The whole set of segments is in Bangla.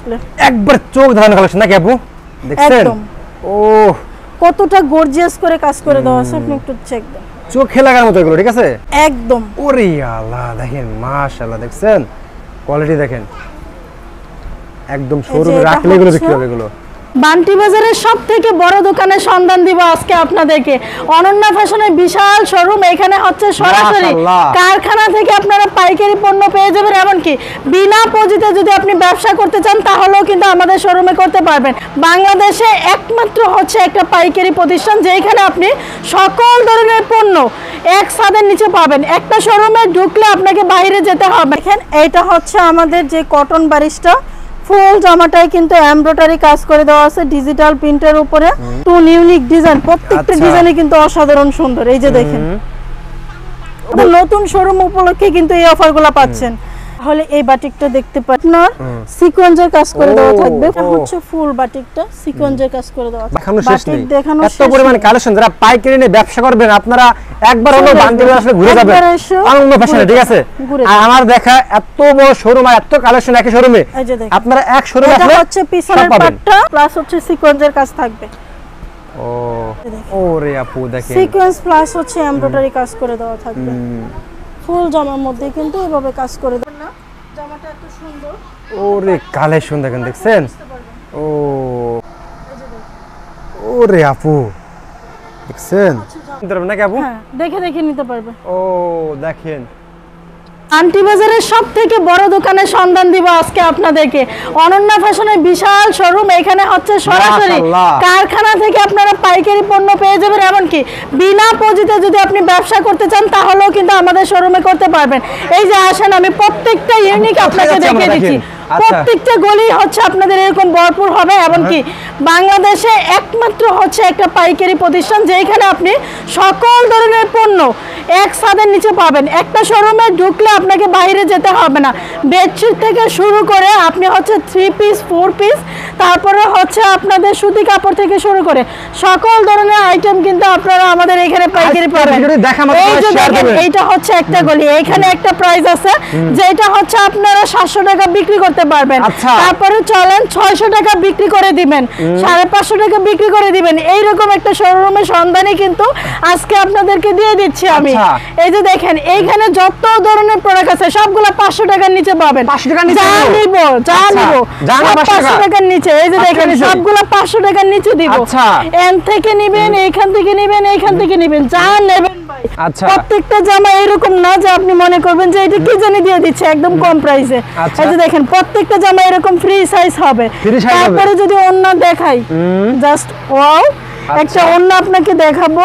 দেখলে একবার চোখ ধাঁধানো কালেকশন নাকি আপু? দেখছেন একদম। ও কতটা গর্জিয়াস করে কাজ করে দেওয়া আছে, আপনি একটু চেক দেন। চোখে লাগার মতো এগুলো, ঠিক আছে একদম। ওরে আল্লাহ, দেখেন মাশাআল্লাহ, দেখছেন কোয়ালিটি দেখেন, একদম শোরুমে রাখলে এগুলো বিক্রি হবে এগুলো। বান্টি বাজারের সবথেকে বড় দোকানের সন্ধান দিব আজকে আপনাদেরকে। অনন্যা ফ্যাশনের বিশাল শোরুম, এখানে হচ্ছে সরাসরি কারখানা থেকে আপনারা পাইকারি পণ্য পেয়ে যাবেন, এমনকি বিনা পুঁজিতে যদি আপনি ব্যবসা করতে চান তাহলেও কিন্তু আমাদের শোরুমে করতে পারবেন। বাংলাদেশে একমাত্র হচ্ছে একটা পাইকারি প্রতিষ্ঠান যেখানে আপনি সকল ধরনের পণ্য এক ছাদের নিচে পাবেন। একটা শোরুমে ঢুকলে আপনাকে বাইরে যেতে হবে। দেখেন এইটা হচ্ছে আমাদের যে কটন বারিশটা, ফুল জামাটাই কিন্তু এমব্রয়ডারি কাজ করে দেওয়া আছে ডিজিটাল প্রিন্টের উপরে। টু ইউনিক ডিজাইন, প্রত্যেকটা ডিজাইনে কিন্তু অসাধারণ সুন্দর। এই যে দেখেন, নতুন শোরুম উপলক্ষে কিন্তু এই অফারগুলো পাচ্ছেন। তাহলে এই বাটিকটা দেখতে পাচ্ছেন, আপনার সিকোয়েন্সের কাজ করে দেওয়া থাকবে। এটা হচ্ছে ফুল বাটিকটা সিকোয়েন্সের কাজ করে দেওয়া আছে। দেখানো শেষ নেই, দেখানো এত পরিমাণ কালেকশন। যারা পাইকারি নিয়ে ব্যবসা করবেন আপনারা একবার হলো বান্টি বাজার আসলে ঘুরে যাবেন অনন্যা ফ্যাশনে, ঠিক আছে? আর আমার দেখা এত বড় শোরুম আর এত কালেকশন একই শোরুমে, আপনারা এক শোরুমে আসলে এটা হচ্ছে পিছনের পাটটা প্লাস হচ্ছে সিকোয়েন্সের কাজ থাকবে। ও ওরে আপু দেখেন, সিকোয়েন্স প্লাস হচ্ছে এমব্রয়ডারি কাজ করে দেওয়া থাকবে। ফুল জামার মধ্যে কিন্তু এভাবে কাজ করে দেন না, জামাটা এত সুন্দর। ওরে কালেকশন দেখেন, দেখছেন? ও ওরে আপু দেখছেন? নিতে পারবেন নাকি আপু? হ্যাঁ, দেখে দেখে নিতে পারবে। ও দেখেন, বান্টি বাজারের সবথেকে বড় দোকানের সন্ধান দিব আজকে আপনাদেরকে। অনন্যা ফ্যাশনের বিশাল শোরুম, এখানে হচ্ছে সরাসরি কারখানা থেকে আপনারা পাইকারি পণ্য পেয়ে যাবেন, এমনকি বিনা পুঁজিতে যদি আপনি ব্যবসা করতে চান তাহলেও কিন্তু আমাদের শোরুমে করতে পারবেন। এই যে আসেন, আমি প্রত্যেকটা ইউনিক আপনাকে দেখিয়ে দিচ্ছি। প্রত্যেকটা গলি হচ্ছে আপনাদের এরকম ভরপুর হবে, এমনকি বাংলাদেশে একমাত্র হচ্ছে একটা পাইকারি প্রতিষ্ঠান যেখানে আপনি সকল ধরনের পণ্য এক ছাদের নিচে পাবেন। একটা শোরুমে ঢুকলে আপনাকে বাইরে যেতে হবে না। বেডশিট থেকে শুরু করে আপনি হচ্ছে 3 পিস 4 পিস, তারপরে হচ্ছে আপনাদের সুতি কাপড় থেকে শুরু করে সকল ধরনের আইটেম কিন্তু আপনারা আমাদের এখানে পাইকারি পাবেন। এই যে দেখেন, এইটা হচ্ছে একটা গলি, এখানে একটা প্রাইস আছে যেটা হচ্ছে আপনারা 700 টাকা বিক্রি করতে পারবেন। তারপরে চলেন 600 টাকা বিক্রি করে দিবেন, 550 টাকা বিক্রি করে দিবেন। এইরকম একটা শোরুমের সন্ধানই কিন্তু আজকে আপনাদেরকে দিয়ে দিচ্ছি আমি। এই যে দেখেন, এইখানে যত ধরনের প্রোডাক্ট আছে সবগুলো 500 টাকার নিচে পাবেন। 500 টাকার নিচে যা নিব 500 টাকার নিচে। এই যে দেখেন, সবগুলো 500 টাকার নিচে দিব। এন থেকে নিবেন, এইখান থেকে নিবেন, এইখান থেকে নিবেন, যা নেবেন ভাই। প্রত্যেকটা জামা এরকম না যে আপনি মনে করবেন যে এটা কি জানি দিয়ে দিচ্ছে একদম কম প্রাইসে। এই যে দেখেন, প্রত্যেকটা জামা এরকম ফ্রি সাইজ হবে। তারপরে যদি ওন্না দেখাই, জাস্ট ওয়াও, একটা ওন্না আপনাকে দেখাবো।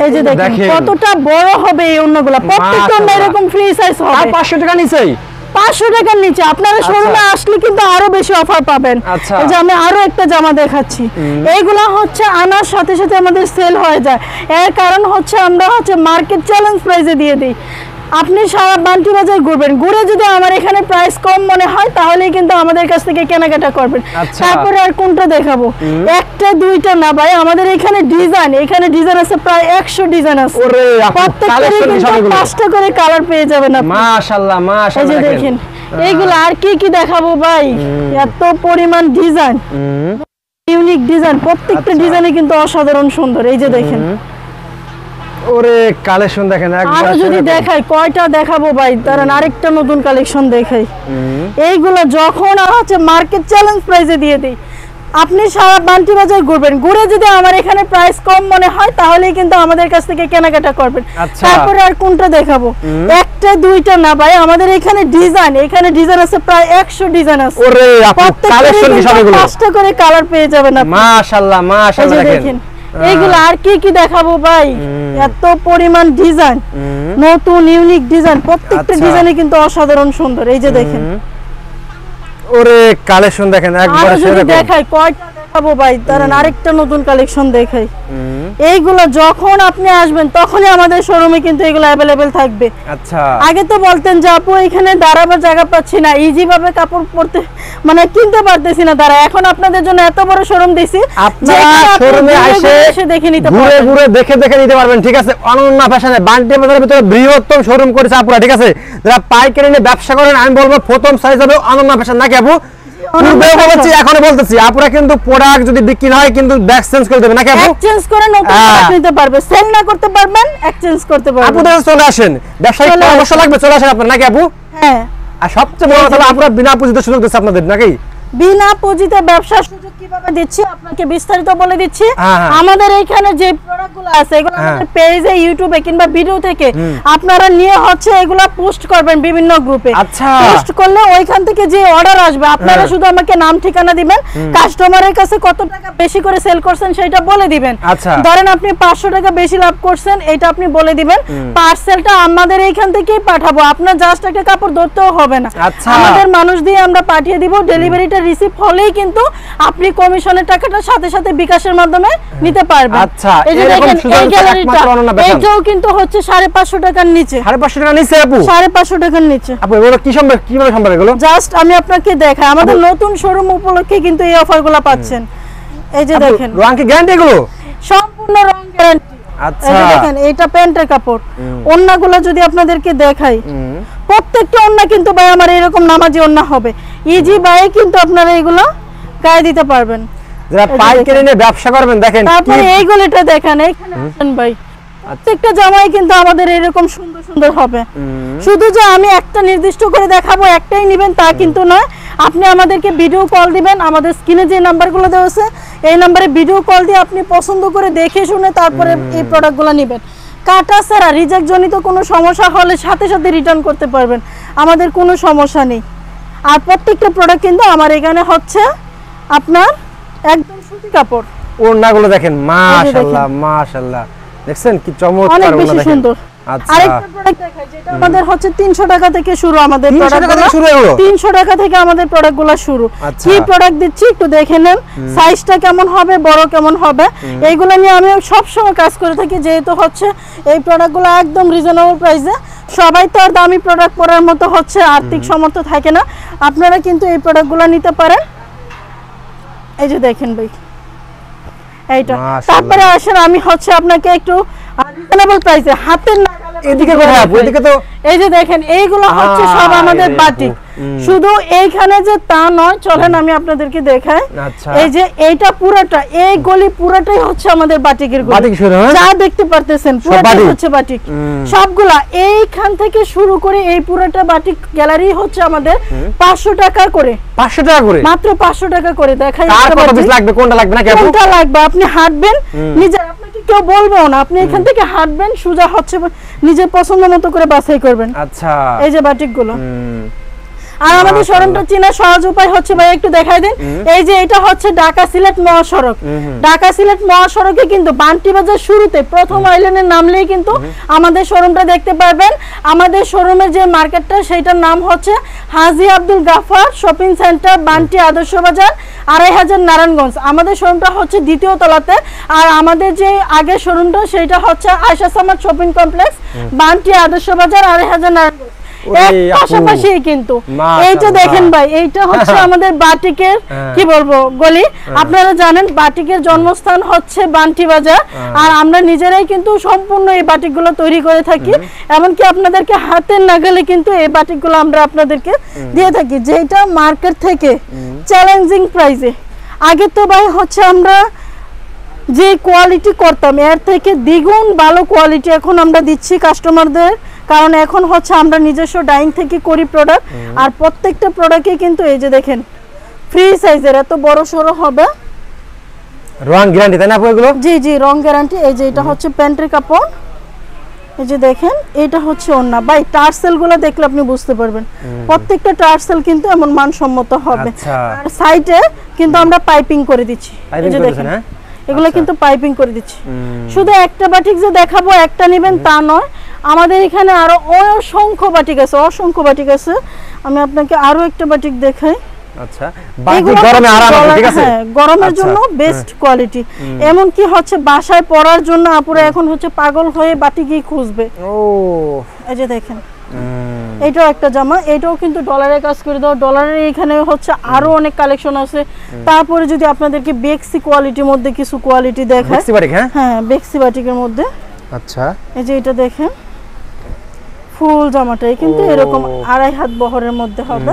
এই যে দেখেন কতটা বড় হবে এই ওন্নাগুলো, প্রত্যেকটা ওন্না এরকম ফ্রি সাইজ হবে। আর 500 টাকা নিচেই, 500 টাকার নিচে। আপনারা শোরুমে আসলে কিন্তু আরো বেশি অফার পাবেন। এই যে আমি আরো একটা জামা দেখাচ্ছি, এইগুলা হচ্ছে আনার সাথে সাথে আমাদের সেল হয়ে যায়। এর কারণ হচ্ছে আমরা হচ্ছে মার্কেট চ্যালেঞ্জ প্রাইসে দিয়ে দিই। আপনি সারা বান্টি বাজার ঘুরবেন, ঘুরে যদি আমার এখানে প্রাইস কম মনে হয় তাহলে কিন্তু আমাদের কাছ থেকে কেনাকাটা করবেন। তারপরে আর কোনটা দেখাবো? একটা দুইটা না ভাই, আমাদের এখানে ডিজাইন আছে প্রায় 100 ডিজাইন আছে। প্রত্যেকটারই কিন্তু 5টা করে কালার পেয়ে যাবেন আপনি। মাশাআল্লাহ মাশাআল্লাহ। এই যে দেখেন, এইগুলো আর কি কি দেখাবো ভাই, এত পরিমাণ ডিজাইন, ইউনিক ডিজাইন, প্রত্যেকটা ডিজাইনে কিন্তু অসাধারণ সুন্দর। এই যে দেখেন, ওরে কালেকশন দেখেন, একবার যদি দেখাই কয়টা দেখাবো ভাই, তারা আরেকটা নতুন কালেকশন দেখাই। এইগুলো যখন হচ্ছে মার্কেট চ্যালেঞ্জ প্রাইসে দিয়ে দিই, আপনি সারা বান্টি বাজার ঘুরবেন, ঘুরে যদি আমার এখানে প্রাইস কম মনে হয় তাহলে কিন্তু আমাদের কাছ থেকে কেনাকাটা করবেন। তারপরে আর কোনটা দেখাবো? একটা দুইটা না ভাই, আমাদের এখানে ডিজাইন আছে প্রায় 100 ডিজাইন আছে। ওরে আপু, কালেকশন কি সবগুলো 5টা করে কালার পেয়ে যাবেন আপনি। মাশাআল্লাহ মাশাআল্লাহ। দেখেন এইগুলো আর কি কি দেখাবো ভাই, এত পরিমাণ ডিজাইন, নতুন ইউনিক ডিজাইন, প্রত্যেকটা ডিজাইনে কিন্তু অসাধারণ সুন্দর। এই যে দেখেন, ওরে কালেকশন দেখেন, একবার যদি দেখাই কয়টা দেখাবো ভাই, দাঁড়ান আরেকটা নতুন কালেকশন দেখাই। এইগুলো যখন আপনি আসবেন তখনই আমাদের শোরুমে কিন্তু এগুলো অ্যাভেলেবেল থাকবে। আচ্ছা, আগে তো বলতেন যে আপু এখানে দাঁড়াবার জায়গা পাচ্ছি না, ইজি ভাবে কাপড় পরতে মানে কিনতে পারতেছি না দাঁড়া। এখন আপনাদের জন্য এত বড় শোরুম দিছি, আপনারা শোরুমে এসে দেখে নিতে পারবেন, ঘুরে ঘুরে দেখে নিতে পারবেন। ঠিক আছে, অনন্যা ফ্যাশনে বান্টি বাজারের ভিতরে বৃহত্তম শোরুম করেছে আপুরা। ঠিক আছে, যারা পাইকারি নিয়ে ব্যবসা করেন আমি বলবো প্রথম সাইজ হবে অনন্যা ফ্যাশন, নাকি আপু? পূর্বেও বলেছি এখনো বলতেছি, আপুরা কিন্তু প্রোডাক্ট যদি বিক্রি না হয় কিন্তু ব্যাক চেঞ্জ করে দেবে, নাকি আপু? এক্সচেঞ্জ করে নতুন প্রোডাক্ট নিতে পারবে, সেল না করতে পারবেন, এক্সচেঞ্জ করতে পারবেন। আপুদের চলে আসেন, ব্যবসায়িক পরামর্শ লাগবে চলে আসেন আপনারা, নাকি আপু? হ্যাঁ, আর সবচেয়ে বড় কথা আপুরা বিনা পুঁজিতে সুযোগ দিচ্ছে আপনাদের, নাকি? বিনা পুঁজিতে ব্যবসার সুযোগ কিভাবে দিচ্ছি আপনাকে বিস্তারিত বলে দিচ্ছি। আমাদের এখানে যে প্রোডাক্টগুলো আছে এগুলো আমাদের পেজে, ইউটিউবে কিংবা ভিডিও থেকে আপনারা নিয়ে হচ্ছে এগুলা পোস্ট করবেন বিভিন্ন গ্রুপে। আচ্ছা, পোস্ট করলে ওইখান থেকে যে অর্ডার আসবে আপনারা শুধু আমাকে নাম ঠিকানা দিবেন, কাস্টমারের কাছে কত টাকা বেশি করে সেল করছেন সেটা বলে দিবেন। আচ্ছা, ধরেন আপনি 500 টাকা বেশি লাভ করছেন, এটা আপনি বলে দিবেন। পার্সেলটা আমাদের এইখান থেকেই পাঠাবো, আপনার জাস্ট একটা কাপড় ধরতেও হবে না, আমাদের মানুষ দিয়ে আমরা পাঠিয়ে দিব। ডেলিভারিটা রিসিভ হলেই কিন্তু আপনি কমিশনের টাকাটা সাথে সাথে বিকাশের মাধ্যমে নিতে পারবেন। আচ্ছা, এই যে দেখেন এই গ্যালারিটা, এইটাও কিন্তু হচ্ছে 550 টাকার নিচে। 550 টাকা নিচে আপু? 550 টাকার নিচে। আপু এগুলো কি সম্ভব, কিভাবে সম্ভব এগুলো? জাস্ট আমি আপনাকে দেখাই, আমাদের নতুন শোরুম উপলক্ষে কিন্তু এই অফারগুলো পাচ্ছেন। এই যে দেখেন, রং কি গ্যারান্টি এগুলো? সম্পূর্ণ রং গ্যারান্টি। আচ্ছা, এই যে দেখেন এটা প্যান্টের কাপড়। ওন্নাগুলো যদি আপনাদেরকে দেখাই, প্রত্যেকটা ওন্না কিন্তু ভাই আমার এরকম নামাজি ওন্না হবে, ইজি ভাই কিন্তু আপনারা এগুলো গায়ে দিতে পারবেন। যারা পাইকারি নিয়ে ব্যবসা করবেন দেখেন, তারপরে এইগুলোটা দেখেন, এখানে আসেন ভাই, প্রত্যেকটা জামাই কিন্তু আমাদের এরকম সুন্দর সুন্দর হবে। শুধু যে আমি একটা নির্দিষ্ট করে দেখাবো একটাই নেবেন তা কিন্তু নয়, আপনি আমাদেরকে ভিডিও কল দিবেন, আমাদের স্ক্রিনে যে নাম্বারগুলো দেওয়া আছে এই নাম্বারে ভিডিও কল দিয়ে আপনি পছন্দ করে দেখে শুনে তারপরে এই প্রোডাক্টগুলো নেবেন। কাটা ছাড়া রিজেক্ট জনিত কোনো সমস্যা হলে সাথে সাথে রিটার্ন করতে পারবেন, আমাদের কোনো সমস্যা নেই। আর প্রত্যেকটা প্রোডাক্ট কিন্তু আমার এখানে হচ্ছে আপনার একদম সুতি কাপড়। ওড়নাগুলো দেখেন, মাশাআল্লাহ মাশাআল্লাহ, দেখছেন কি চমৎকার, অনেক বেশি সুন্দর। আচ্ছা, আরেকটা প্রোডাক্ট দেখাই যেটা আমাদের হচ্ছে 300 টাকা থেকে শুরু, আমাদের 300 টাকা থেকে আমাদের প্রোডাক্টগুলো শুরু। কি প্রোডাক্ট দিচ্ছি একটু দেখে নেন, সাইজটা কেমন হবে, বড় কেমন হবে, এইগুলো নিয়ে আমি সব সময় কাজ করে থাকি। যেহেতু হচ্ছে এই প্রোডাক্টগুলো একদম রিজনেবল প্রাইসে, সবাই তো আর দামি প্রোডাক্ট পরার মতো হচ্ছে আর্থিক সামর্থ্য থাকে না, আপনারা কিন্তু এই প্রোডাক্টগুলো নিতে পারেন। এই যে দেখেন ভাই এইটা। তারপরে আসেন আমি হচ্ছে আপনাকে একটু রিজনেবল প্রাইসে হাতের নাগালে, এদিকে কোথায় আপু? এদিকে তো এই যে দেখেন এইগুলো হচ্ছে সব আমাদের বাটিক। শুধু এইখানে যে তা নয়, চলেন আমি আপনাদেরকে দেখাই। এই যে এইটা পুরোটা, এই গলি পুরোটাই হচ্ছে আমাদের বাটিকের গলি, যা দেখতে পারতেছেন পুরোটাই হচ্ছে বাটিক। সবগুলা এইখান থেকে শুরু করে এই পুরোটা বাটিক গ্যালারি হচ্ছে আমাদের 500 টাকা করে। 500 টাকা করে, মাত্র 500 টাকা করে। দেখাই লাগবে, কোনটা লাগবে না, কোনটা লাগবে আপনি হাঁটবেন নিজে, আপনাকে কেউ বলবেও না, আপনি এখান থেকে হাঁটবেন সোজা হচ্ছে নিজের পছন্দ মতো করে বাছাই করবেন। আচ্ছা, এই যে বাটিক গুলো। আর আমাদের শোরুমটা চেনার সহজ উপায় হচ্ছে ভাই একটু দেখাই দেন। এই যে এটা হচ্ছে ঢাকা সিলেট মহাসড়ক। ঢাকা সিলেট মহাসড়কে কিন্তু বান্টি বাজার শুরুতে প্রথম আইল্যান্ডের নামলেই কিন্তু আমাদের শোরুমটা দেখতে পারবেন। আমাদের শোরুমের যে মার্কেটটা সেটার নাম হচ্ছে হাজী আব্দুল গাফার শপিং সেন্টার, বান্টি আদর্শ বাজার, 2500 নারায়ণগঞ্জ। আমাদের শোরুমটা হচ্ছে দ্বিতীয় তলাতে। আর আমাদের যে আগের শোরুমটা সেটা হচ্ছে আয়শা সামাদ শপিং কমপ্লেক্স, বান্টি আদর্শ বাজার, 2500 নারায়ণগঞ্জ। পাশাপাশি কিন্তু এইটা দেখেন ভাই, এইটা হচ্ছে আমাদের বাটিকের কি বলবো গলি। আপনারা জানেন বাটিকের জন্মস্থান হচ্ছে বান্টি বাজার, আর আমরা নিজেরাই কিন্তু সম্পূর্ণ এই বাটিকগুলো তৈরি করে থাকি। এমনকি আপনাদেরকে হাতের নাগালে কিন্তু এই বাটিকগুলো আমরা আপনাদেরকে দিয়ে থাকি, যেটা মার্কেট থেকে চ্যালেঞ্জিং প্রাইসে। আগে তো ভাই হচ্ছে আমরা যে কোয়ালিটি করতাম এর থেকে দ্বিগুণ ভালো কোয়ালিটি এখন আমরা দিচ্ছি কাস্টমারদের, কারণ এখন হচ্ছে আমরা নিজস্ব ডাইং থেকে করি প্রোডাক্ট। আর প্রত্যেকটা প্রোডাক্টে কিন্তু এই যে দেখেন ফ্রি সাইজের, এত বড় সরো হবে, রং গ্যারান্টি তাই না আপু এগুলো? জি জি, রং গ্যারান্টি। এই যে এটা হচ্ছে প্যান্টের কাপড়, এই যে দেখেন এটা হচ্ছে ওন্না। ভাই টার্সেল গুলো দেখলে আপনি বুঝতে পারবেন প্রত্যেকটা টার্সেল কিন্তু এমন মানসম্মত হবে। আর সাইডে কিন্তু আমরা পাইপিং করে দিচ্ছি, এই যে দেখেন এগুলো কিন্তু পাইপিং করে দিচ্ছি। শুধু একটা বাটিক যে দেখাবো একটা নেবেন তা নয়, আমাদের এখানে আরো অসংখ্য বাটিক আছে, অসংখ্য বাটিক আছে। আমি আপনাকে আরো একটা বাটিক দেখাই। আচ্ছা বাটিক গরমে আরাম আছে ঠিক আছে হ্যাঁ গরমের জন্য বেস্ট কোয়ালিটি এমন কি হচ্ছে বাসায় পরার জন্য আপুরা এখন হচ্ছে পাগল হয়ে বাটিকই খুঁজবে ও এই যে দেখেন এটাও একটা জামা এটাও কিন্তু ডলারে কাজ করে দাও ডলারের এখানে হচ্ছে আরো অনেক কালেকশন আছে তারপরে যদি আপনাদেরকে বেক্সি কোয়ালিটির মধ্যে কিছু কোয়ালিটি দেখায় বেক্সি বাটিক হ্যাঁ বেক্সি বাটিকের মধ্যে আচ্ছা এই যে এটা দেখেন ফুল জামাটাই কিন্তু এরকম 2.5 হাত বহরের মধ্যে হবে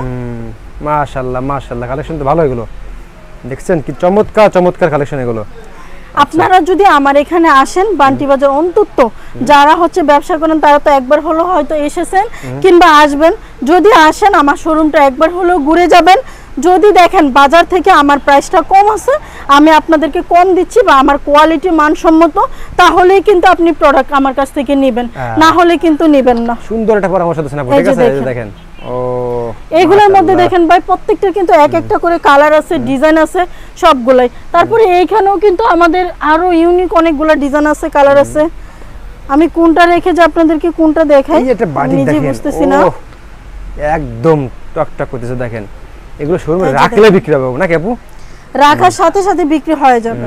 মাশাআল্লাহ মাশাআল্লাহ কালেকশন তো ভালো এগুলো দেখছেন কি চমৎকার চমৎকার কালেকশন এগুলো আপনারা যদি আমার এখানে আসেন বান্টি বাজার অন্তত যারা হচ্ছে ব্যবসা করেন তারা তো একবার হলো হয়তো এসেছেন কিংবা আসবেন যদি আসেন আমার শোরুমটা একবার হলো ঘুরে যাবেন যদি দেখেন বাজার থেকে আমার প্রাইসটা কম আছে আমি আপনাদেরকে কম দিচ্ছি বা আমার কোয়ালিটি মানসম্মত তাহলেই কিন্তু আপনি প্রোডাক্ট আমার কাছ থেকে নেবেন না হলে কিন্তু নেবেন না সুন্দর একটা পরামর্শ দিচ্ছেন আপনি ঠিক আছে এই যে দেখেন ও এইগুলোর মধ্যে দেখেন ভাই প্রত্যেকটা কিন্তু এক একটা করে কালার আছে ডিজাইন আছে সবগুলাই তারপরে এইখানেও কিন্তু আমাদের আরো ইউনিক অনেকগুলো ডিজাইন আছে কালার আছে আমি কোনটা রেখে যে আপনাদেরকে কোনটা দেখাই এই এটা বাটিক নিজে দেখেন বুঝতেছি না একদম টকটক করতেছে দেখেন এগুলো শোরুমে রাখলে বিক্রি হবে নাকি আপু রাখার সাথে সাথে বিক্রি হয়ে যাবে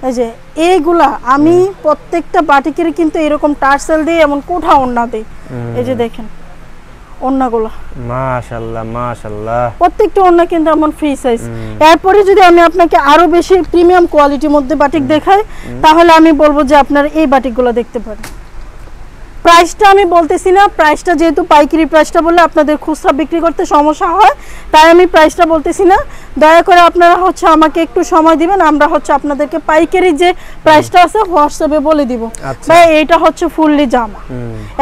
এই যে এইগুলা আমি প্রত্যেকটা বাটিকের কিন্তু এরকম টার্সেল দিয়ে এমন কোঠা ওন্না দেই এই যে দেখেন ওন্নাগুলো মাশাআল্লাহ মাশাআল্লাহ প্রত্যেকটা ওন্না কিন্তু এমন ফ্রি সাইজ এরপরে যদি আমি আপনাকে আরো বেশি প্রিমিয়াম কোয়ালিটির মধ্যে বাটিক দেখাই তাহলে আমি বলবো যে আপনারা এই বাটিকগুলো দেখতে পারেন প্রাইসটা আমি বলতেছি না প্রাইসটা যেহেতু পাইকারি প্রাইসটা বললে আপনাদের খুচরা বিক্রি করতে সমস্যা হয় তাই আমি প্রাইসটা বলতেছি না দয়া করে আপনারা হচ্ছে আমাকে একটু সময় দিবেন আমরা হচ্ছে আপনাদেরকে পাইকারি যে প্রাইসটা আছে হোয়াটসঅ্যাপে বলে দিব ভাই এটা হচ্ছে ফুললি জামা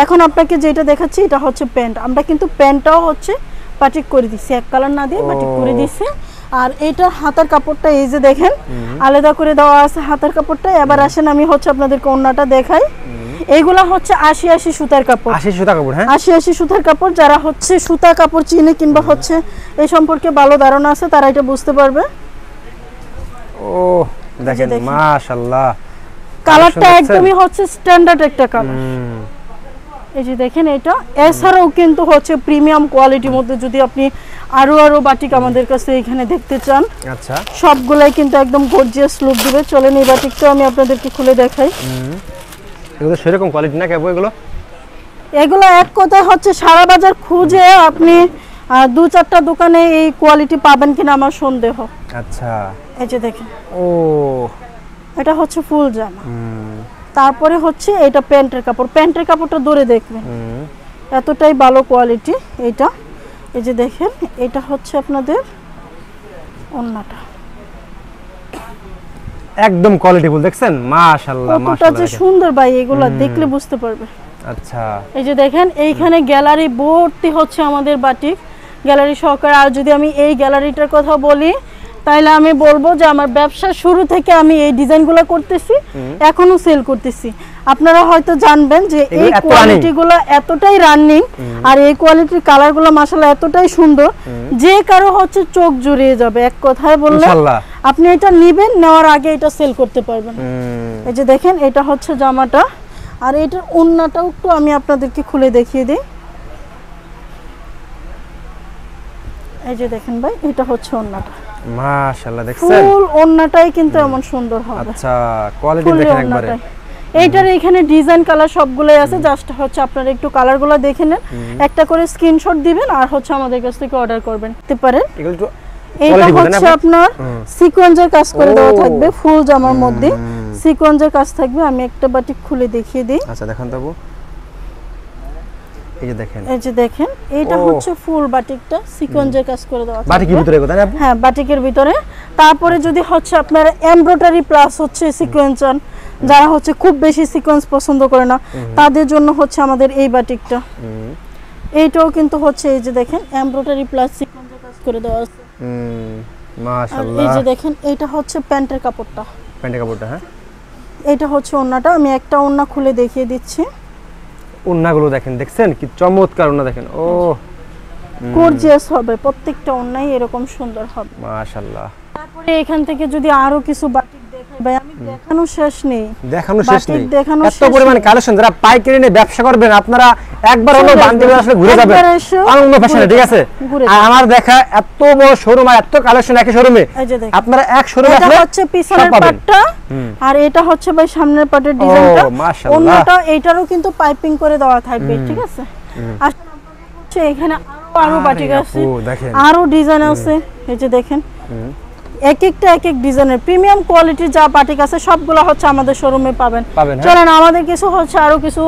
এখন আপনাকে যেটা দেখাচ্ছি এটা হচ্ছে প্যান্ট আমরা কিন্তু প্যান্টটাও হচ্ছে বাটিক করে দিছি এক কালার না দিয়ে বাটিক করে দিছি আর এটা হাতার কাপড়টা এই যে দেখেন আলাদা করে দেওয়া আছে হাতার কাপড়টা এবার আসেন আমি হচ্ছে আপনাদেরকে ওন্নাটা দেখাই এইগুলা হচ্ছে 80 সুতার কাপড় 80 সুতা কাপড় হ্যাঁ 80 সুতার কাপড় যারা হচ্ছে সুতা কাপড় চিনে কিংবা হচ্ছে এই সম্পর্কে ভালো ধারণা আছে তারা এটা বুঝতে পারবে ও দেখেন মাশাআল্লাহ কালারটা একদমই হচ্ছে স্ট্যান্ডার্ড একটা কালার এই যে দেখেন এটা এছাড়াও কিন্তু হচ্ছে প্রিমিয়াম কোয়ালিটির মধ্যে যদি আপনি আরো বাটিক আমাদের কাছে এখানে দেখতে চান আচ্ছা সবগুলাই কিন্তু একদম গর্জিয়াস লুক দিবে চলেন এই বাটিকটা আমি আপনাদেরকে খুলে দেখাই এগুলো সেরকম কোয়ালিটি না কেবল এগুলো এক কথা হচ্ছে সারা বাজার খুঁজে আপনি দু চারটা দোকানে এই কোয়ালিটি পাবেন কিনা আমার সন্দেহ আচ্ছা এই যে দেখেন ও এটা হচ্ছে ফুল জামা তারপরে হচ্ছে এটা প্যান্টের কাপড়টা ধরে দেখবেন এতটাই ভালো কোয়ালিটি এটা এই যে দেখেন এটা হচ্ছে আপনাদের ওন্নাটা একদম কোয়ালিটিফুল দেখছেন মাশাআল্লাহ কতটা যে সুন্দর ভাই এগুলা দেখলে বুঝতে পারবে আচ্ছা এই যে দেখেন এইখানে গ্যালারি ভর্তি হচ্ছে আমাদের বাটিক গ্যালারি সহকারে আর যদি আমি এই গ্যালারিটার কথা বলি তাহলে আমি বলবো যে আমার ব্যবসা শুরু থেকে আমি এই ডিজাইনগুলো করতেছি এখনো সেল করতেছি আপনারা হয়তো জানবেন যে এই কোয়ালিটিগুলো এতটাই রানিং আর এই কোয়ালিটির কালারগুলো মাশাআল্লাহ এতটাই সুন্দর যে কারো হচ্ছে চোখ জুড়িয়ে যাবে এক কথায় বললে আপনি এটা নেবেন নেওয়ার আগে এটা সেল করতে পারবেন এই যে দেখেন এটা হচ্ছে জামাটা আর এটার ওন্নাটাও একটু আমি আপনাদেরকে খুলে দেখিয়ে দিই এই যে দেখেন ভাই এটা হচ্ছে ওন্নাটা মাশাআল্লাহ দেখছেন ফুল ওন্নাটাই কিন্তু এমন সুন্দর হবে আচ্ছা কোয়ালিটি দেখেন একবারে এইটার এখানে ডিজাইন কালার সবগুলাই আছে জাস্ট হচ্ছে আপনারা একটু কালারগুলো দেখে নেন একটা করে স্ক্রিনশট দিবেন আর হচ্ছে আমাদের কাছ থেকে অর্ডার করবেন দিতে পারেন এগুলো একটু এইটা হচ্ছে আপনার সিকোয়েন্সের কাজ করে দেওয়া থাকবে ফুল জামার মধ্যে সিকোয়েন্সের কাজ থাকবে আমি একটা বাটিক খুলে দেখিয়ে দিই আচ্ছা দেখান তো এই যে দেখেন এইটা হচ্ছে ফুল বাটিকটা সিকোয়েন্সের কাজ করে দেওয়া আছে বাটিকের ভিতরে কথা না হ্যাঁ বাটিকের ভিতরে তারপরে যদি হচ্ছে আপনার এমব্রয়ডারি প্লাস হচ্ছে সিকোয়েন্স যারা হচ্ছে খুব বেশি সিকোয়েন্স পছন্দ করে না তাদের জন্য হচ্ছে আমাদের এই বাটিকটা এইটাও কিন্তু হচ্ছে এই যে দেখেন এমব্রয়ডারি প্লাস সিকোয়েন্সের কাজ করে দেওয়া আছে মাশাআল্লাহ এই যে দেখেন এটা হচ্ছে প্যান্টের কাপড়টা হ্যাঁ এটা হচ্ছে ওন্নাটা আমি একটা ওন্না খুলে দেখিয়ে দিচ্ছি ওন্নাগুলো দেখছেন কি চমৎকার ওন্না দেখেন ও গর্জিয়াস হবে প্রত্যেকটা ওন্নাই এরকম সুন্দর হবে মাশাআল্লাহ তারপরে এখান থেকে যদি আরো কিছু বাটিক দেখাই ভাই আমি দেখানো শেষ নেই, দেখানো শেষ নেই, দেখানো এত পরিমাণ কালেকশন। যারা পাইকারি নিয়ে ব্যবসা করবেন আপনারা একবার হলো বান্টি বাজার আসলে ঘুরে যাবেন আনন্দ ফ্যাশনে, ঠিক আছে? আর আমার দেখা এত বড় শোরুম আর এত কালেকশন একই শোরুমে, আপনারা এক শোরুমে আসলে এটা হচ্ছে পিছনের পাটটা আর এটা হচ্ছে ভাই সামনের পাটের ডিজাইনটা। অন্যটা এইটারও কিন্তু পাইপিং করে দেওয়া থাকবে, ঠিক আছে? আর হচ্ছে এখানে আরো বাটিক আছে, আরো ডিজাইন আছে, এই যে দেখেন এক এক ডিজাইনের প্রিমিয়াম কোয়ালিটির যা বাটিক আছে সবগুলো হচ্ছে আমাদের শোরুমে পাবেন। চলেন আমাদের কিছু হচ্ছে আরো কিছু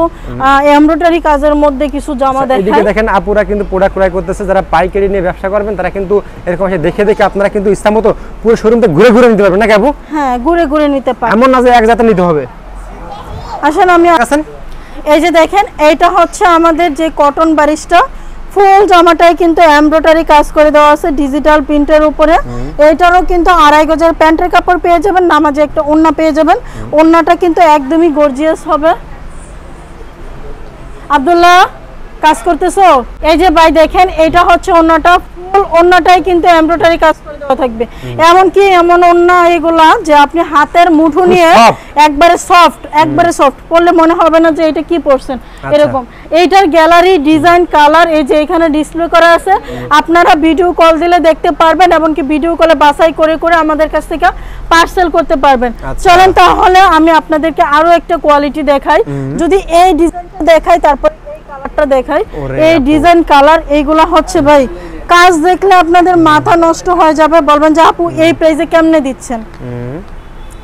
এমব্রয়ডারি কাজের মধ্যে কিছু জামা দেখাই। এদিকে দেখেন আপুরা কিন্তু প্রোডাক্ট ক্রয় করতেছে, যারা পাইকারি নিয়ে ব্যবসা করবেন তারা কিন্তু এরকম এসে দেখে দেখে আপনারা কিন্তু ইচ্ছামতো পুরো শোরুমটা ঘুরে ঘুরে নিতে পারবেন, নাকি আপু? হ্যাঁ, ঘুরে ঘুরে নিতে পারবেন, এমন না যে এক জাতে নিতে হবে। আসেন আমি আসেন, এই যে দেখেন এইটা হচ্ছে আমাদের যে কটন বারিশটা ফুল জামাটাই কিন্তু এমব্রয়ডারি কাজ করে দেওয়া আছে ডিজিটাল প্রিন্টের উপরে। এইটারও কিন্তু 2.5 গজের প্যান্টের কাপড় পেয়ে যাবেন, নামাজে একটা ওড়না পেয়ে যাবেন। ওড়নাটা কিন্তু একদমই গর্জিয়াস হবে। আব্দুল্লাহ কাজ করতেছো? এই যে ভাই দেখেন এটা হচ্ছে ওড়নাটা, ফুল ওড়নাটাই কিন্তু এমব্রয়ডারি কাজ করে দেওয়া থাকবে। এমন কি এমন ওড়না এগুলা যে আপনি হাতের মুঠো নিয়ে একবারে সফট পরলে মনে হবে না যে এটা কি পরছেন, এরকম। এইটার গ্যালারি ডিজাইন কালার এই যে এখানে ডিসপ্লে করা আছে, আপনারা ভিডিও কল দিলে দেখতে পারবেন, এমনকি ভিডিও কলে বাছাই করে করে আমাদের কাছ থেকে পার্সেল করতে পারবেন। চলেন তাহলে আমি আপনাদেরকে আরো একটা কোয়ালিটি দেখাই। যদি এই ডিজাইনটা দেখাই তারপর এই কালারটা দেখাই, এই ডিজাইন কালার এইগুলা হচ্ছে ভাই কাজ দেখলে আপনাদের মাথা নষ্ট হয়ে যাবে, বলবেন যে আপু এই প্রাইসে কেমনে দিচ্ছেন।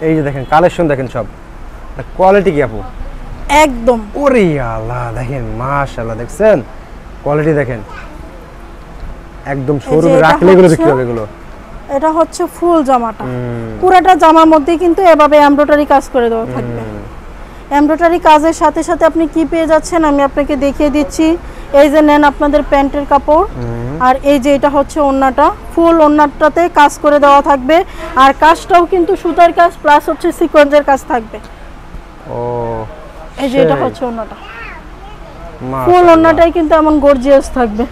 এই যে দেখেন কালেকশন দেখেন, সব কোয়ালিটি কি আপু একদম। ওরে আল্লাহ দেখেন মাশাআল্লাহ, দেখছেন কোয়ালিটি দেখেন, একদম শোরুমে রাখলে এগুলো বিক্রি হবে। এগুলো এটা হচ্ছে ফুল জামাটা, পুরোটা জামার মধ্যে কিন্তু এভাবে এমব্রয়ডারি কাজ করে দেওয়া থাকবে। এমব্রয়ডারি কাজের সাথে সাথে আপনি কি পেয়ে যাচ্ছেন আমি আপনাকে দেখিয়ে দিচ্ছি। এই যে নেন আপনাদের প্যান্টের কাপড়, আর এই যে এটা হচ্ছে ওড়নাটা, ফুল ওড়নাটাতে কাজ করে দেওয়া থাকবে। আর কাজটাও কিন্তু সুতার কাজ প্লাস হচ্ছে সিকোয়েন্সের কাজ থাকবে। ও এই যে এটা হচ্ছে ওড়নাটা, ফুল ওড়নাটাই কিন্তু এমন গর্জিয়াস থাকবে।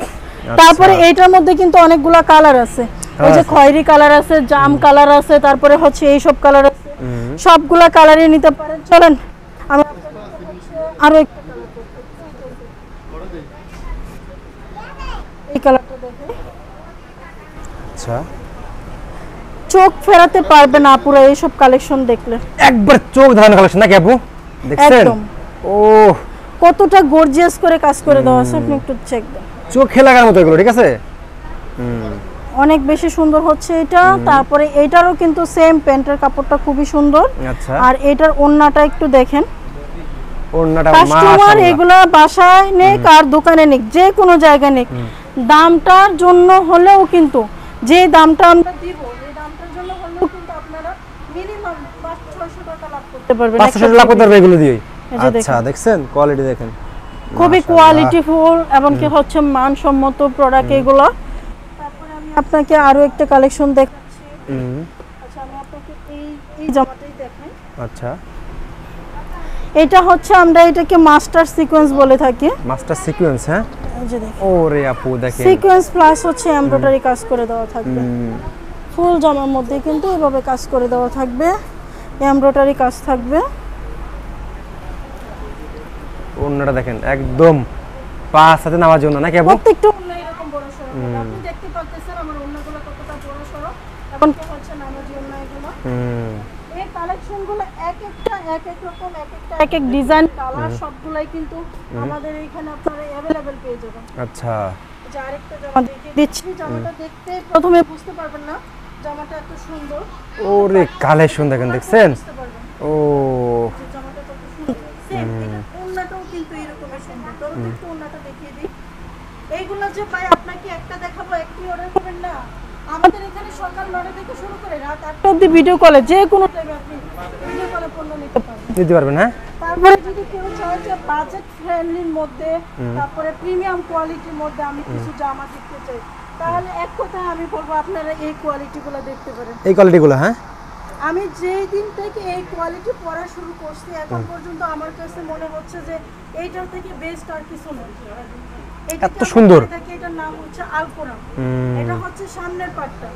তারপরে এইটার মধ্যে কিন্তু অনেকগুলা কালার আছে, ওই যে খয়েরি কালার আছে, জাম কালার আছে, তারপরে হচ্ছে এই সব কালার আছে, সবগুলা কালারই নিতে পারেন। চলেন আমি আরো একটা এই কালারটা দেখেন। আচ্ছা, চোখ ফেরাতে পারবে না পুরো এই সব কালেকশন দেখলে, একবার চোখ ধাঁধানো কালেকশন নাকি আপু? দেখছেন ও কতটা গর্জিয়াস করে কাজ করে দেওয়া আছে, আপনি একটু চেক দেন, চোখে লাগার মতো এগুলো, ঠিক আছে? অনেক বেশি সুন্দর হচ্ছে এটা। তারপরে এটারও কিন্তু সেম প্যান্টের কাপড়টা খুবই সুন্দর। আচ্ছা, আর এটার ওড়নাটা একটু দেখেন, ওড়নাটা কাস্টমার এগুলা বাসায় নেক আর দোকানে নেক যে কোনো জায়গায় নেক, দামটার জন্য হলেও কিন্তু যে দামটা আমরা দিব এই দামটার জন্য হলেও কিন্তু আপনারা মিনিমাম 500-600 টাকা লাভ করতে পারবেন। 500 লাভ করতে পারবেন এগুলো দিয়ে। আচ্ছা দেখছেন কোয়ালিটি দেখেন, খুবই কোয়ালিটিফুল এবং কি হচ্ছে মানসম্মত প্রোডাক্ট এগুলো। তারপরে আমি আপনাকে আরো একটা কালেকশন দেখাচ্ছি। আচ্ছা আমি আপনাকে এই জামাটাই দেখাই। আচ্ছা, এটা হচ্ছে আমরা এটাকে মাস্টার সিকোয়েন্স বলে থাকি। মাস্টার সিকোয়েন্স, হ্যাঁ এই যে দেখেন, ওরে আপু দেখেন সিকোয়েন্স প্লাস হচ্ছে এমব্রয়ডারি কাজ করে দেওয়া থাকবে। ফুল জামার মধ্যে কিন্তু এভাবে কাজ করে দেওয়া থাকবে, এমব্রয়ডারি কাজ থাকবে। ওড়নাটা দেখেন একদম পাঁচ হাতে নামার জন্য নাকি আপু? প্রত্যেকটা ওড়না এরকম বড় সরো, আপনি দেখতে পাচ্ছেন আমার ওড়নাগুলো কতটা বড় সরো, এখন কি হচ্ছে নামাজি ওড়না এগুলো। এই কালেকশনগুলো এক একটা এক এক রকম, এক এক ডিজাইন কালার সবগুলাই কিন্তু আমাদের এখানে আপনারা अवेलेबल পেয়ে যাবেন। আচ্ছা, যে আরেকটা জামা দেখিয়ে দিচ্ছি, জামাটা দেখতে প্রথমে বুঝতে পারবেন না জামাটা এত সুন্দর। ওরে কালেকশন দেখেন, দেখছেন ও জামাটা কত সুন্দর, সেম ওড়নাটাও কিন্তু এরকমই সুন্দর। তো একটু ওড়নাটা দেখিয়ে দিই। এইগুলো যে ভাই আপনাকে একটা দেখাবো একটি অর্ডার করবেন না, আমাদের এখানে সকাল 9টা থেকে শুরু করে রাত 8টা অবধি ভিডিও কলে যে কোনো টাইমে আপনি ভিডিও কলে পণ্য নিতে পারবেন, হ্যাঁ। তারপরে যদি কেউ চায় যে বাজেট ফ্রেন্ডলির মধ্যে তারপরে প্রিমিয়াম কোয়ালিটির মধ্যে আমি কিছু জামা দেখতে চাই, তাহলে এক কথায় আমি বলবো আপনারা এই কোয়ালিটিগুলো দেখতে পারেন। এই কোয়ালিটিগুলো, হ্যাঁ, আমি যেই দিন থেকে এই কোয়ালিটি পড়া শুরু করছি এখন পর্যন্ত আমার কাছে মনে হচ্ছে যে এইটার থেকে বেস্ট আর কিছু নেই। এত সুন্দর। এটার নাম হচ্ছে আলপনা। এটা হচ্ছে সামনের পাটটা,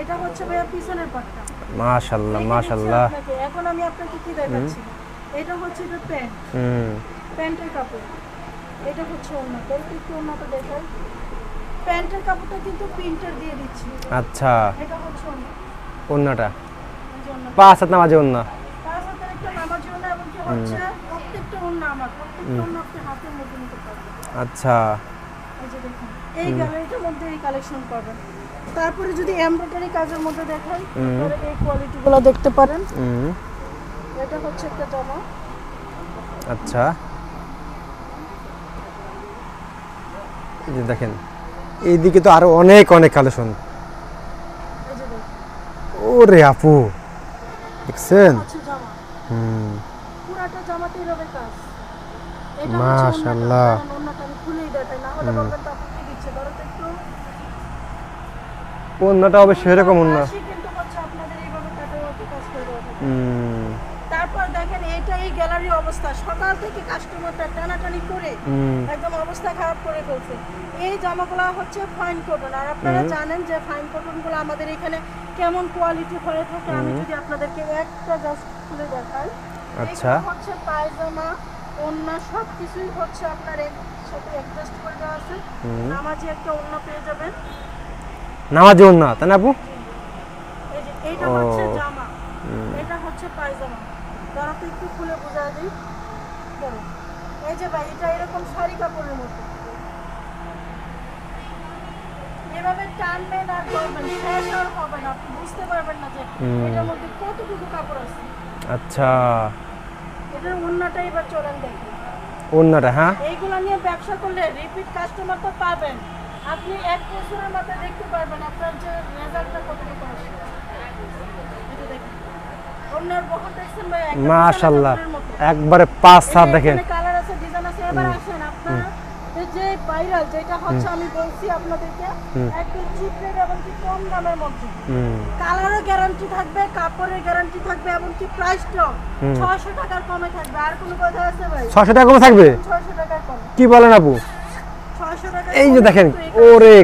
এটা হচ্ছে ভাইয়া পিছনের পাটটা। মাশাআল্লাহ মাশাআল্লাহ। এখন আমি আপনাকে কি দেখাচ্ছি, এটা হচ্ছে এটা প্যান্ট, প্যান্টের কাপড়, এটা হচ্ছে ওড়নাটা। একটু ওড়নাটা দেখেন, প্যান্টের কাপড়টা কিন্তু প্রিন্টার দিয়ে দিচ্ছি। আচ্ছা, এটা হচ্ছে ওড়নাটা 5 হাত নামাজে ওড়না, 5 হাতের একটা নামাজি ওড়না, এবং কি হচ্ছে প্রত্যেকটা ওড়না আমার, প্রত্যেকটা ওড়না আপনি হাতের মধ্যে নিতে পারবেন। আচ্ছা, এই যে দেখুন, এই গ্যালারিটার মধ্যে এই কালেকশন পাবেন। তারপরে যদি এমব্রয়ডারি কাজের মধ্যে দেখাই, তাহলে এই কোয়ালিটিগুলো দেখতে পারেন। এটা হচ্ছে একটা জামা। আচ্ছা, এই যে দেখেন এইদিকে তো আরো অনেক অনেক কালেকশন। এই যে দেখুন, ওরে আপু দেখছেন, হচ্ছে জামা, পুরাটা জামাতে এভাবে কাজ। এটা মাশাআল্লাহ। ওড়নাটা আমি খুলেই দেখাই, না হলে বলবেন তো আপনি কি দিচ্ছে, ধরো তো একটু। ওড়নাটা হবে সেরকম ওড়না। পাশে কিন্তু হচ্ছে আপনাদের এইভাবে কাটার মতো কাজ করে দেওয়া থাকে। তারপর দেখেন এটা এই গ্যালারির অবস্থা, সকাল থেকে কাস্টমারটা টানাটানি করে একদম অবস্থা খারাপ করে ফেলছে। এই জামাগুলো হচ্ছে ফাইন কটন, আর আপনারা জানেন যে ফাইন কটনগুলো আমাদের এখানে কেমন কোয়ালিটি হয়ে থাকে। আমি যদি আপনাদেরকে একটা জাস্ট খুলে দেখাই, আচ্ছা, এটা হচ্ছে পায়জামা, ওড়না সবকিছুই হচ্ছে আপনার এর সাথে অ্যাডজাস্ট করে দেওয়া আছে। নামাজি একটা ওড়না পেয়ে যাবেন, নামাজে ওড়না, তাই না আপু? এই যে এইটা হচ্ছে জামা, এটা হচ্ছে পায়জামা। ধরো তো একটু খুলে বোঝা দিই, ধরো এই যে ভাই, এটা এরকম শাড়ি কাপড়ের মতো, এভাবে টানবেন আর ধরবেন, শেষ আর হবে না, আপনি বুঝতে পারবেন না যে এটার মধ্যে কতটুকু কাপড় আছে। আচ্ছা, এটার ওড়নাটা এবার চলেন দেখুন, ওড়নাটা, হ্যাঁ, এইগুলা নিয়ে ব্যবসা করলে রিপিট কাস্টমার তো পাবেন। আপনি 1 বছরের মধ্যে দেখতে পারবেন আপনার যে রেজাল্টটা কতটুকু আসে। এটা দেখুন, ওড়নার বহর দেখছেন ভাই, একদম মাশাআল্লাহ, কাপড়ের মতো। একবারে 5 দেখেন। এখানে কালার আছে, ডিজাইন আছে। এবার আসেন আপনারা এই যে ভাইরাল যেটা হচ্ছে, আমি বলছি আপনাদেরকে একদম চিপ রেট এবং কি কম দামের মধ্যে, কালারের গ্যারান্টি থাকবে, কাপড়ের গ্যারান্টি থাকবে, এবং কি প্রাইসটাও 600 টাকার কমে থাকবে। আর কোনো কথা আছে ভাই? 600 টাকা কমে থাকবে? 600 টাকার কম। কি বলেন আপু? 600 টাকা। এই যে দেখেন, ওরে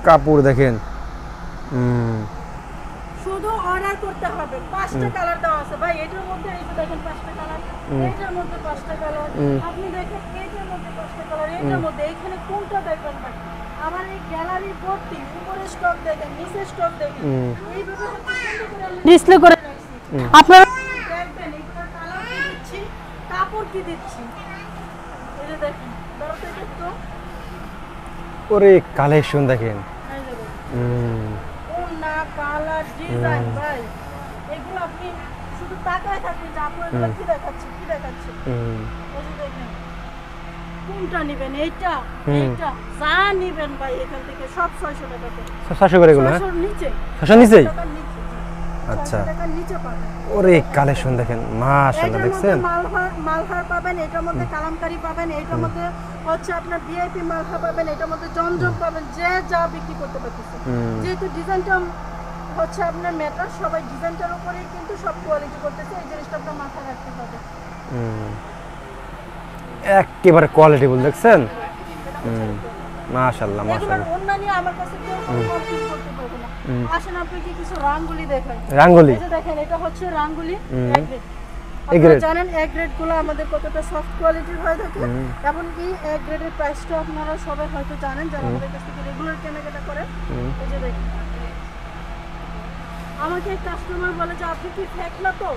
কাপড় দেখেন, শুধু অর্ডার করতে হবে। 5টা কালার দেওয়া আছে ভাই, এটার মধ্যে এই যে দেখেন 5টা কালার, এটার মধ্যে 5টা কালার, আপনি দেখেন এটার মধ্যে 5টা কালার, এটার মধ্যে, এখানে কোনটা দেখবেন ভাই? আমার এই গ্যালারি ভর্তি, উপরে স্টক দেখেন, নিচে স্টক দেখেন, এইভাবে ডিসপ্লে করে রাখছি। আপনারা দেখবেন এগুলোর কালার কি দিচ্ছি, কাপড় কি দিচ্ছি। এই যে দেখেন, ধরো তো এটা একটু, ওরে কালেকশন দেখেন, এই যে দেখেন ওড়না, কালার, ডিজাইন ভাই, এগুলো আপনি শুধু তাকায় থাকবেন যে আপু এগুলো কি দেখাচ্ছে, কি দেখাচ্ছে। এই যে দেখেন, কোনটা নেবেন, এইটা এইটা, যা নেবেন ভাই এখান থেকে সব 600 টাকা করে। 600 করে এগুলো, হ্যাঁ, 600 নিচে, 600 নিচে। টাকার নিচে, আচ্ছা, 600 টাকার নিচে পাবেন। ওরে কালেকশন দেখেন, মাশাআল্লাহ, এটার মধ্যে দেখছেন, মালহার পাবেন, এটার মধ্যে কালামকারী পাবেন, এটার মধ্যে হচ্ছে আপনার ভিআইপি মালহা পাবেন, এটার মধ্যে জমজম পাবেন, যে যা বিক্রি করতে পারতেছে। যেহেতু ডিজাইনটা হচ্ছে আপনার ম্যাটার, সবাই ডিজাইনটার উপরেই কিন্তু সব কোয়ালিটি করতেছে, এই জিনিসটা আপনার মাথায় রাখতে হবে। একেবারে কোয়ালিটি বল, দেখছেন, মাশাআল্লাহ এগুলোর মাশাআল্লাহ। ওড়না নিয়ে আমার কাছে কেউ কোনো কমপ্লেইন করতে পারবে না। আসেন আপনাকে কিছু রাঙ্গুলি দেখাই। রাঙ্গুলি, এই যে দেখেন, এটা হচ্ছে রাঙ্গুলি A গ্রেড। grade। আপনারা জানেন এ গ্রেড গুলো আমাদের কতটা সফট কোয়ালিটির হয়ে থাকে, এবং এই এ গ্রেডের প্রাইসটা আপনারা সবাই হয়তো জানেন যারা আমাদের কাছ থেকে রেগুলার কেনাকাটা করে। এই যে দেখেন, আমাকে কাস্টমার বলে যে আপনি কি ফেক না তো,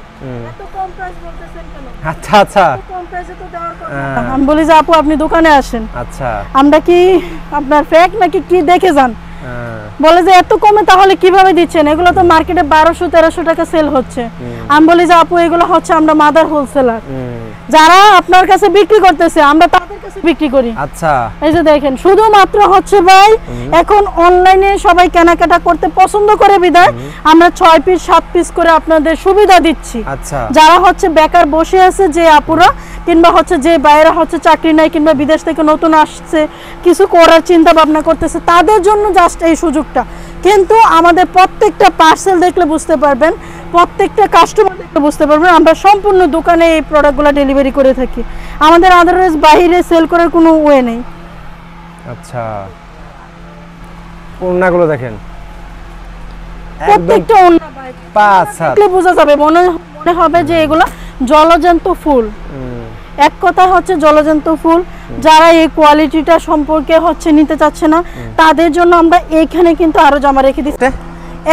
এত কম প্রাইস বলতেছেন কেন? আচ্ছা আচ্ছা, এত কম প্রাইসে তো দেওয়ার কথা না। আমি বলি যে আপু আপনি দোকানে আসেন, আচ্ছা, আমরা কি আপনার ফেক নাকি কি দেখে যান। বলে যে এত কমে তাহলে কিভাবে দিচ্ছেন, এগুলো তো মার্কেটে 1200-1300 টাকা সেল হচ্ছে। আমি বলি যে আপু এগুলো হচ্ছে আমরা মাদার হোলসেলার, যারা আপনার কাছে বিক্রি করতেছে আমরা তাদের কাছে বিক্রি করি। আচ্ছা, এই যে দেখেন, শুধুমাত্র হচ্ছে ভাই এখন অনলাইনে সবাই কেনাকাটা করতে পছন্দ করে বিধায় আমরা 6 পিস 7 পিস করে আপনাদের সুবিধা দিচ্ছি। আচ্ছা, যারা হচ্ছে বেকার বসে আছে, যে আপুরা কিংবা হচ্ছে যে বাইরে হচ্ছে চাকরি নাই কিংবা বিদেশ থেকে নতুন আসছে, কিছু করার চিন্তা ভাবনা করতেছে, তাদের জন্য জাস্ট এই সুযোগটা। কিন্তু আমাদের প্রত্যেকটা পার্সেল দেখলে বুঝতে পারবেন, প্রত্যেকটা কাস্টমার দেখলে বুঝতে পারবেন আমরা সম্পূর্ণ দোকানে এই প্রোডাক্টগুলো ডেলিভারি করে থাকি। আমাদের আদারওয়াইজ বাইরে সেল করার কোনো ওয়ে নেই। আচ্ছা ওড়নাগুলো দেখেন প্রত্যেকটা ওড়না ভাই 5-7 দেখলে বোঝা যাবে, মনে হবে যে এগুলো জলজন্ত ফুল। এক কথা হচ্ছে জলজন্ত ফুল। যারা এই কোয়ালিটিটা সম্পর্কে হচ্ছে নিতে চাচ্ছে না তাদের জন্য আমরা এইখানে কিন্তু আরো জামা রেখে দিচ্ছি।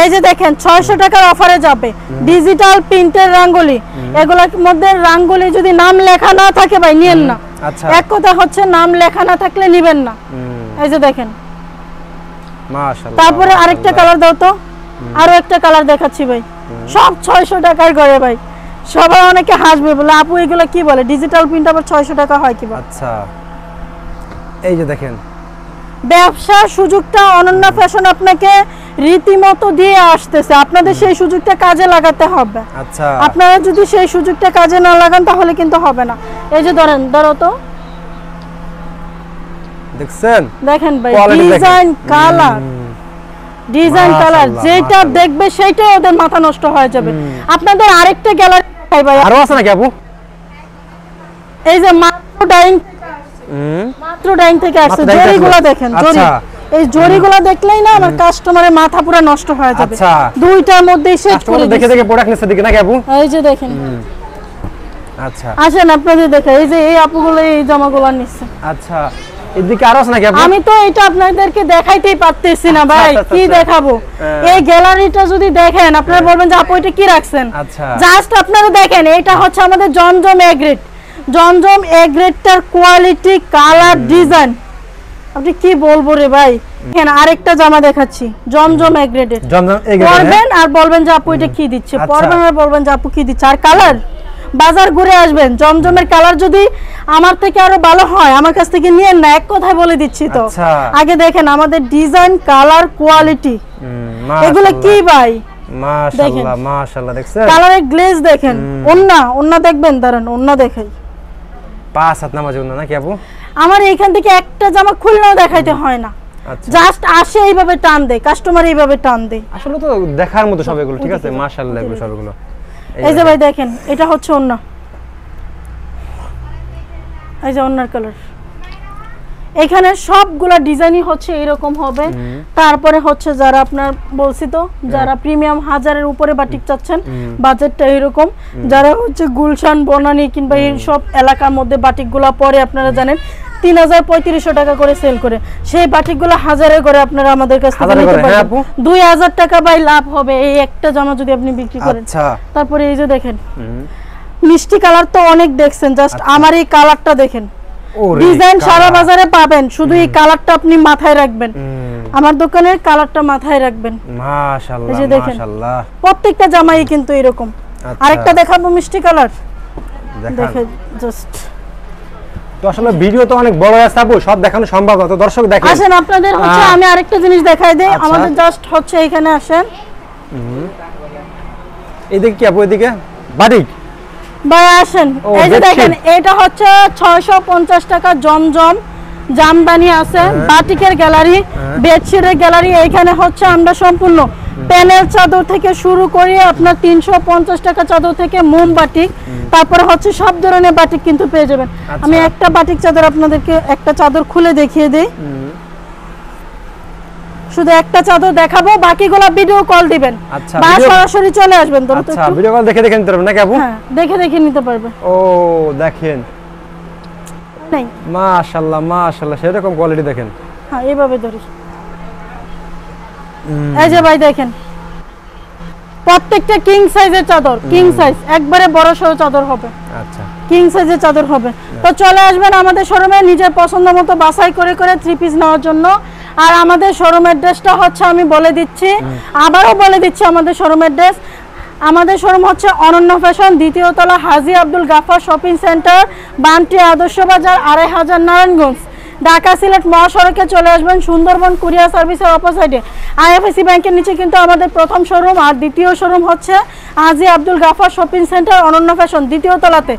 এই যে দেখেন 600 টাকার অফারে যাবে ডিজিটাল প্রিন্টের রাঙ্গুলি। এগুলোর মধ্যে রাঙ্গুলি যদি নাম লেখা না থাকে ভাই নিয়েন না। আচ্ছা এক কথা হচ্ছে নাম লেখা না থাকলে নিবেন না। এই যে দেখেন মাশাআল্লাহ। তারপরে আরেকটা কালার দাও তো, আরো একটা কালার দেখাচ্ছি ভাই, সব 600 টাকার করে ভাই। সবাই অনেকে হাসবে বলে আপু এগুলো কি বলে, ডিজিটাল প্রিন্ট আবার 600 টাকা হয় কি? আচ্ছা এই যে দেখেন ব্যবসার সুযোগটা অনন্যা ফ্যাশন আপনাকে রীতিমতো দিয়ে আসতেছে, আপনাদের সেই সুযোগটা কাজে লাগাতে হবে। আচ্ছা আপনারা যদি সেই সুযোগটা কাজে না লাগান তাহলে কিন্তু হবে না। এই যে ধরো তো, দেখছেন দেখেন ভাই Quality দেখেন। ডিজাইন কালার, ডিজাইন কালার মাশাআল্লাহ, যেটা মাশাআল্লাহ। দেখবে সেটাই ওদের মাথা নষ্ট হয়ে যাবে। আপনাদের আরেকটা গ্যালারি দেখাই ভাই, আরো আছে নাকি আপু? এই যে মাত্র ডাইং থেকে আসছে, মাত্র ডাইং থেকে জরিগুলো আসছে। দেখেন, জরি। আচ্ছা। এই জরিগুলো দেখলেই না আমার কাস্টমারের মাথা পুরো নষ্ট হয়ে যাবে। আচ্ছা। দুইটার মধ্যেই সেট করে কাস্টমার দেখে দিচ্ছি। দেখে প্রোডাক্ট নিচ্ছে দিকে নাকি আপু? এই যে দেখেন, আচ্ছা আসেন আপনাদের দেখে, এই যে এই আপুগুলো এই জামাগুলো নিচ্ছে। আচ্ছা এদিকে আরো আছে নাকি আপু? আমি তো এটা আপনাদেরকে দেখাইতেই পারতেছি না ভাই, আচ্ছা, আচ্ছা, কি আচ্ছা। দেখাবো? এই গ্যালারিটা যদি দেখেন আপনারা বলবেন যে আপু এটা কি রাখছেন। আচ্ছা। জাস্ট আপনারা দেখেন, এটা হচ্ছে আমাদের Zamzam A grade. Zamzam A গ্রেডটার কোয়ালিটি, কালার, ডিজাইন আপনি কি বলবো রে ভাই। এখানে আরেকটা জামা দেখাচ্ছি জমজম এ গ্রেডের, জমজম এই গ্রেডের, পরবেন আর বলবেন যে আপু এটা কি দিচ্ছে, আচ্ছা। পরবেন আর বলবেন যে আপু কি দিচ্ছে। আর কালার, বাজার ঘুরে আসবেন, জমজমের কালার যদি আমার থেকে আরো ভালো হয় আমার কাছ থেকে নিয়েন না, এক কথায় বলে দিচ্ছি তো। আচ্ছা। আগে দেখেন আমাদের ডিজাইন, কালার, কোয়ালিটি, এগুলো কি ভাই। মাশাআল্লাহ মাশাআল্লাহ দেখছেন কালারের গ্লেজ দেখেন, ওন্না দেখবেন, দাঁড়ান ওন্না দেখাই। 5-7 নামাজে না নাকি আপু? আমার এইখান থেকে একটা জামা খুললেও দেখাইতে হয় না, আচ্ছা জাস্ট আসে এইভাবে টান দেয়, কাস্টমার এইভাবে টান দেয়। আসলে তো দেখার মতো সব এগুলো, ঠিক আছে মাশাআল্লাহ এগুলো সবগুলো। এই যে ভাই দেখেন, এটা হচ্ছে ওন্না, এই যে ওন্নার কালার। এখানে সবগুলা ডিজাইনই হচ্ছে এরকম হবে। তারপরে হচ্ছে যারা আপনার বলছি তো, যারা প্রিমিয়াম 1000-এর উপরে বাটিক চাচ্ছেন, বাজেটটা এরকম। যারা হচ্ছে গুলশান, বনানী কিংবা এই সব এলাকার মধ্যে বাটিকগুলা পরে আপনারা জানেন 3000-3500 টাকা করে সেল করে, সেই বাটিকগুলো 1000-এ করে আপনারা আমাদের কাছ থেকে নিতে পারবেন। 2000 টাকা বাই লাভ হবে এই একটা জামা যদি আপনি বিক্রি করেন। আচ্ছা তারপরে এই যে দেখেন মিষ্টি কালার তো অনেক দেখছেন, জাস্ট আমার এই কালারটা দেখেন। ডিজাইন সারা বাজারে পাবেন, শুধু এই কালারটা আপনি মাথায় রাখবেন, আমার দোকানের কালারটা মাথায় রাখবেন। মাশাআল্লাহ এই যে দেখেন, মাশাআল্লাহ প্রত্যেকটা জামাই কিন্তু এরকম। আচ্ছা। আরেকটা দেখাবো মিষ্টি কালার, দেখান। দেখে জাস্ট। তো আসলে ভিডিও তো অনেক বড় আছে আপু, সব দেখানো সম্ভব না, তো দর্শক দেখেন। আসেন আপনাদের হচ্ছে আমি আরেকটা জিনিস দেখাই দেই। আচ্ছা। আমাদের জাস্ট হচ্ছে এখানে আসেন, এদিকে কি আপু? এদিকে বাটিক ভাই আসেন। ও, এই যে বেডশিট। দেখেন, এটা হচ্ছে 650 টাকা জমজম জামদানি আছে, বাটিকের গ্যালারি, বেডশিটের গ্যালারি। এইখানে হচ্ছে আমরা সম্পূর্ণ প্যানেল চাদর থেকে শুরু করে আপনার 350 টাকা চাদর থেকে মোম বাটিক, তারপরে হচ্ছে সব ধরনের বাটিক কিন্তু পেয়ে যাবেন। আমি একটা বাটিক চাদর আপনাদেরকে একটা চাদর খুলে দেখিয়ে দেই, শুধু একটা চাদর দেখাবো, বাকিগুলো ভিডিও কল দিবেন আচ্ছা, বা video- সরাসরি চলে আসবেন। ধরো তো আচ্ছা একটু। ভিডিও কল দেখে দেখে নিতে পারবেন নাকি আপু? হ্যাঁ, দেখে নিতে পারবে। ও দেখেন নাই, মাশাআল্লাহ মাশাআল্লাহ সেরকম কোয়ালিটি দেখেন। হ্যাঁ এইভাবে ধরি। এই যে ভাই দেখেন, প্রত্যেকটা কিং সাইজের চাদর, কিং সাইজ একবারে বড় সড়ো চাদর হবে, আচ্ছা কিং সাইজের চাদর হবে। তো চলে আসবেন আমাদের শোরুমে নিজের পছন্দ মতো বাছাই করে করে 3 পিস নেওয়ার জন্য। আর আমাদের শোরুম অ্যাড্রেসটা হচ্ছে আমি বলে দিচ্ছি, আবারও বলে দিচ্ছি আমাদের শোরুম অ্যাড্রেস। আমাদের শোরুম হচ্ছে অনন্যা ফ্যাশন, 2য় তলা, হাজী আব্দুল গাফফার শপিং সেন্টার, বান্টি আদর্শ বাজার, 2500 নারায়ণগঞ্জ, ঢাকা সিলেট মহাসড়কে চলে আসবেন। সুন্দরবন কুরিয়ার সার্ভিসের অপোজিটে আইএফএসি ব্যাংকের নিচে কিন্তু আমাদের প্রথম শোরুম, আর দ্বিতীয় শোরুম হচ্ছে Haji Abdul Gaffar shopping centre, Ananya fashion, 2য় তলাতে।